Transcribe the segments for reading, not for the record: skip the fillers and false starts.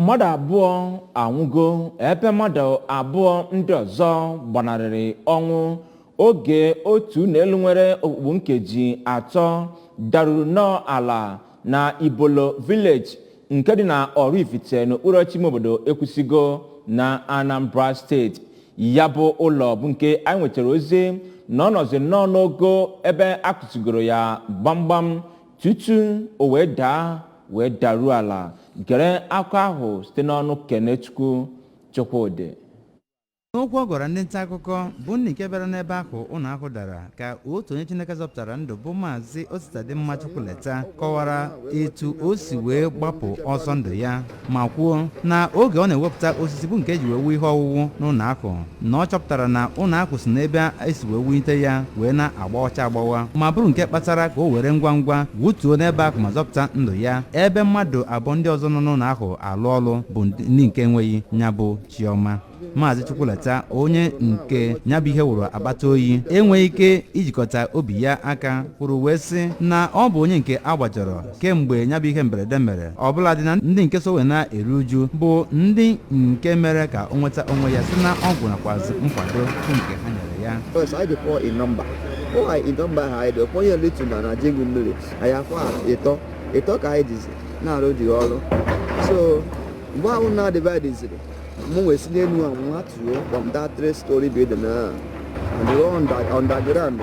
Mmadu Abuo anwụgo ebe mmadụ abụọ ndị ọzọ gbanarịrị ọnwụ oge otu n'elu nwere okpukpu nkeji atọ daruru n'ala na Ibolo village nke dị na Oraifite n'okpuru ọchịchị obodo Ekwusigo na Anambra State. Ya bụ ụlọ bụ nke anyị nwetara ozi na ọ nọzi n'ogo ebe akụsigoro ya gbamgbam tutu o wee daruo ala. Gere akụkọ ahụ site n'ọnụ Kenechukwu Chukwudi. N'okwu ọ gwara ndị nta akụkọ bụ ndị nke bịara n'ebe ahụ ụlọ ahụ dara ka otu onye Chineke zọpụtara ndụ bụ Maazị Ositadimma Chukwuleta kọwara etu o si wee gbapụ ọsọ ndụ ya ma kwuo na oge ọ na-ewepụta osisi bụ nke eji wee wuo ihe ọwụwụ n'ụlọ ahụ na ọ chọpụtara na ụlọ ahụ si n'ebe esi wee wulite ya wee na-agbawacha agbawa ma bụrụ nke kpatara ka o were ngwa ngwa wutuo n'ebe ahụ ma zọpụta ndụ ya ebe mmadụ abụọ ndị ọzọ nọ n'ụlọ ahụ alụ ọlụ bụ ndị nke enweghị ya bụ Chioma. Maazị Chukwuleta onye nke nyabụ ihe wụrụ akpata oyi enweghị ike ijikọta obi ya aka kwuru wee sị na ọ bụ onye nke agbajọrọ kemgbe nyabụ ihe mberede mere ọbụladị na ndị nke so wee na-eru uju bụ ndị nke mere ka o nweta onwe ya si na ọgwụ nakwazi nkwado nke ha nyere ya. We're seeing from that 3-story building and they underground.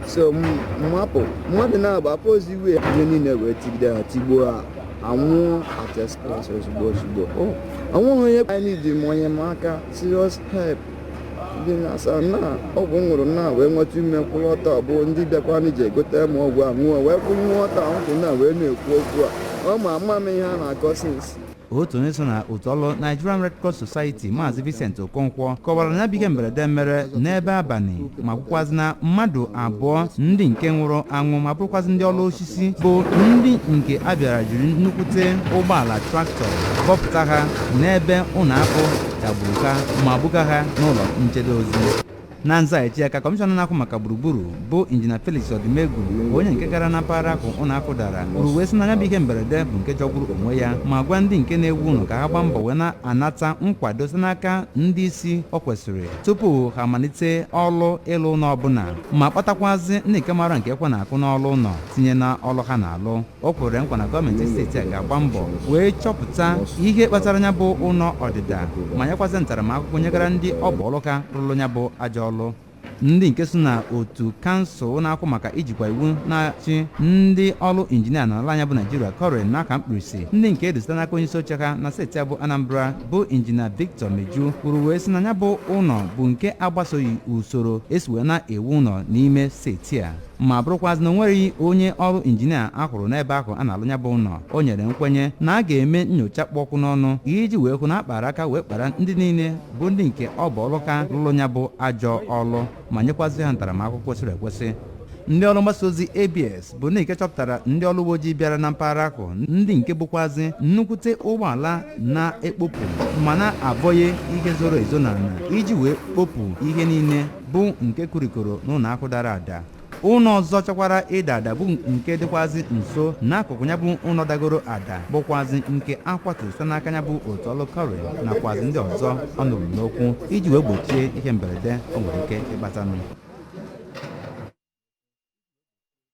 So, Mmadu now, but suppose you were never take the Tibua. I want at express as oh, I want I need the money marker, serious help. Then I said, now, when what you make water, Bondi the Quanije, go tell more where water, when you go. Oh, my mammy and our cousins. Otu onye so na otu ọlụ Nigerian Red Cross Society Maazị Vincent Okonkwo kọwara na ihe mberede mere n'ebe abalị ma kwukwazi na mmadụ abụọ ndị nke nwụrụ anwụ ma bụrụkwazi ndị ọlụ osisi bụ ndị nke abịara jiri nnukwute ụgbọala traktọ bọpụta ha n'ebe ụlọ akụ kagburu ha ma buga ha n'ụlọ nchedo ozi. Na nzaghachi aka kọmishọna na-akwụ maka gburugburu bụ Injinia Felix Odimegwu onye nke gara na mpaghara ahụ ụlọ akụ dara kwuru wee sị na ya bụ ihe mberede bụ nke jọgburu onwe ya ma gwa ndị nke na-ewu ụlọ ka ha gbaa mbọ wee na-anata nkwado site n'aka ndị isi ọ kwesịrị tupu ha malite ọlụ ịlụ ụlọ ọbụla ma kpatakwazi ndị nke mara nke ekwe na-akụ n'ọlụ ụlọ tinye na ọlụ ha na-alụ. O kwere nkwa na gọọmenti steeti a ga-agba mbọ wee chọpụta ihe kpatara ya bụ ụlọ ọdịda ma nyekwazị ntaramahụhụ nyegara ndị ọ bụ ọlụ ka rụrụ ya bụ ajọ ọlụ. Ndị nke so na otu kansụl na-akwụ maka ijikwa iwu na-achị ndị ọrụ injinia n'ala anya bụ Naijiria kọrịrị n'aka mkpirisi ndị nke edosite n'aka onye isi oche ha na steeti abụ Anambra bụ Injinia Victor Meju kwuru wee sị na ya bụ ụlọ bụ nke agbasoghị usoro esi wee na-ewu ụlọ n'ime steeti a ma bụrụkwazị na o nweghị onye ọrụ injinia ahụrụ n'ebe ahụ a na-alụ ya bụ ụlọ. O nyere nkwenye na a ga-eme nyocha kpọkwụ n'ọnụ iji wee hụ na akpara aka wee kpara ndị niile bụ ndị nke ọ bụ ọlụ ka rụrụ ya bụ ajọ ọlụ ma nyekwazị ha ntaramahụhụ kwesịrị ekwesị. Ndị ọrụ mgbasa ozi ABS bụ ndị nke chọpụtara ndị ọrụ uwe ojii bịara na mpaghara ahụ ndị nke bụkwazị nnukwute ụgbọala na-ekpopụ ma na-abọghị ihe zoro ezo n'ala iji wee kpopụ ihe niile bụ nke kurikoro n'ụlọ akụ dara ada. Ụlọ ọzọ chọkwara ịda ada bụ nke dịkwazị nso n'akụkụ ya bụ ụlọ dagoro ada bụkwazị nke akwaturu site n'aka ya bụ otu ọlụ kọrị nakwazị ndị ọzọ ọ nụrụ n'okwu iji wee gbochie ihe mberede o nwere ike ịkpatanụ.